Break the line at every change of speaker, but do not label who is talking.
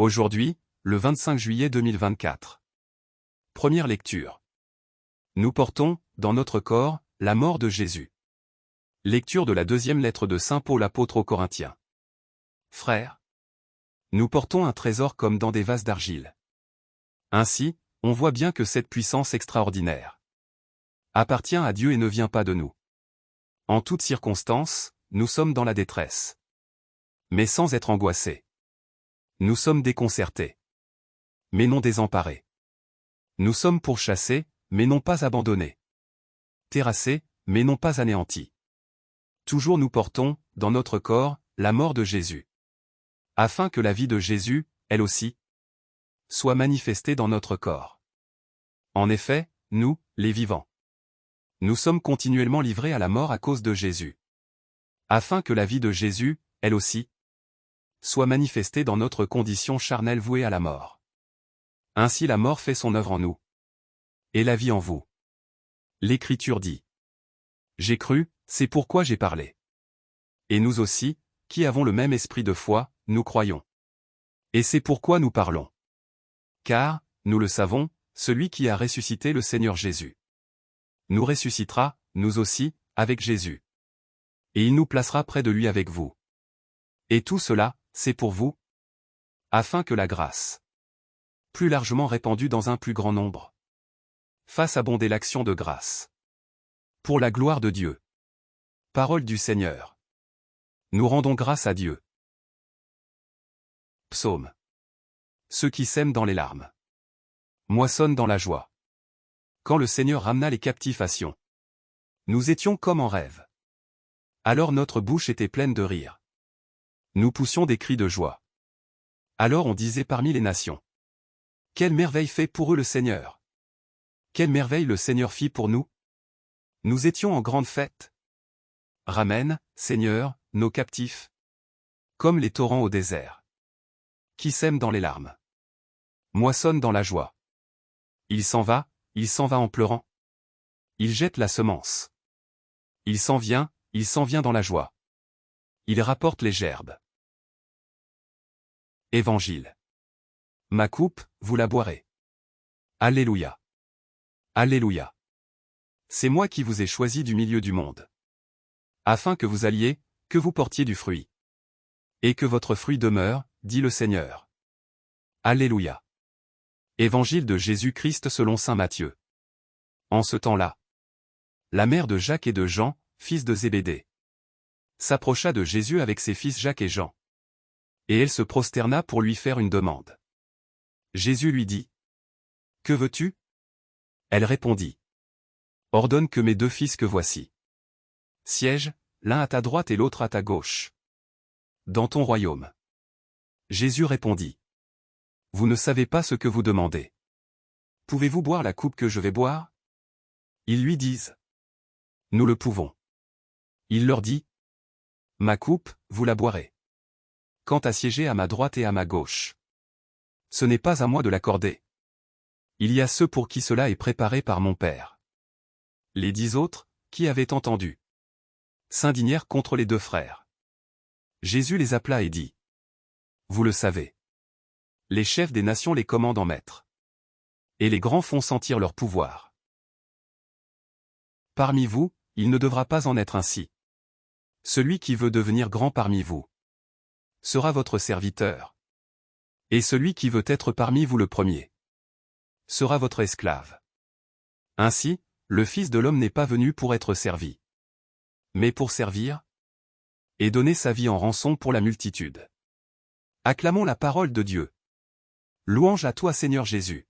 Aujourd'hui, le 25 juillet 2024. Première lecture. Nous portons, dans notre corps, la mort de Jésus. Lecture de la deuxième lettre de Saint Paul apôtre aux Corinthiens. Frères, nous portons un trésor comme dans des vases d'argile. Ainsi, on voit bien que cette puissance extraordinaire appartient à Dieu et ne vient pas de nous. En toutes circonstances, nous sommes dans la détresse, mais sans être angoissés. Nous sommes déconcertés, mais non désemparés. Nous sommes pourchassés, mais non pas abandonnés. Terrassés, mais non pas anéantis. Toujours nous portons, dans notre corps, la mort de Jésus. Afin que la vie de Jésus, elle aussi, soit manifestée dans notre corps. En effet, nous, les vivants, nous sommes continuellement livrés à la mort à cause de Jésus. Afin que la vie de Jésus, elle aussi, soit manifestée dans notre condition charnelle vouée à la mort. Ainsi la mort fait son œuvre en nous, et la vie en vous. L'Écriture dit : J'ai cru, c'est pourquoi j'ai parlé. Et nous aussi, qui avons le même esprit de foi, nous croyons. Et c'est pourquoi nous parlons. Car, nous le savons, celui qui a ressuscité le Seigneur Jésus nous ressuscitera, nous aussi, avec Jésus. Et il nous placera près de lui avec vous. Et tout cela, c'est pour vous, afin que la grâce, plus largement répandue dans un plus grand nombre, fasse abonder l'action de grâce. Pour la gloire de Dieu. Parole du Seigneur. Nous rendons grâce à Dieu. Psaume. Ceux qui sèment dans les larmes moissonnent dans la joie. Quand le Seigneur ramena les captifs à Sion, nous étions comme en rêve. Alors notre bouche était pleine de rire. Nous poussions des cris de joie. Alors on disait parmi les nations : quelle merveille fait pour eux le Seigneur! Quelle merveille le Seigneur fit pour nous! Nous étions en grande fête. Ramène, Seigneur, nos captifs, comme les torrents au désert, qui sèment dans les larmes, moissonnent dans la joie. Il s'en va en pleurant. Il jette la semence. Il s'en vient dans la joie. Il rapporte les gerbes. Évangile. Ma coupe, vous la boirez. Alléluia. Alléluia. C'est moi qui vous ai choisi du milieu du monde, afin que vous alliez, que vous portiez du fruit, et que votre fruit demeure, dit le Seigneur. Alléluia. Évangile de Jésus-Christ selon saint Matthieu. En ce temps-là, la mère de Jacques et de Jean, fils de Zébédée, s'approcha de Jésus avec ses fils Jacques et Jean. Et elle se prosterna pour lui faire une demande. Jésus lui dit : Que veux-tu ? Elle répondit : Ordonne que mes 2 fils que voici siègent, l'un à ta droite et l'autre à ta gauche, dans ton royaume. Jésus répondit : Vous ne savez pas ce que vous demandez. Pouvez-vous boire la coupe que je vais boire ? Ils lui disent : Nous le pouvons. Il leur dit : Ma coupe, vous la boirez. Quant à siéger à ma droite et à ma gauche, ce n'est pas à moi de l'accorder. Il y a ceux pour qui cela est préparé par mon Père. Les 10 autres, qui avaient entendu, s'indignèrent contre les 2 frères. Jésus les appela et dit : Vous le savez, les chefs des nations les commandent en maîtres, et les grands font sentir leur pouvoir. Parmi vous, il ne devra pas en être ainsi. Celui qui veut devenir grand parmi vous sera votre serviteur. Et celui qui veut être parmi vous le premier sera votre esclave. Ainsi, le Fils de l'homme n'est pas venu pour être servi, mais pour servir et donner sa vie en rançon pour la multitude. Acclamons la parole de Dieu. Louange à toi Seigneur Jésus.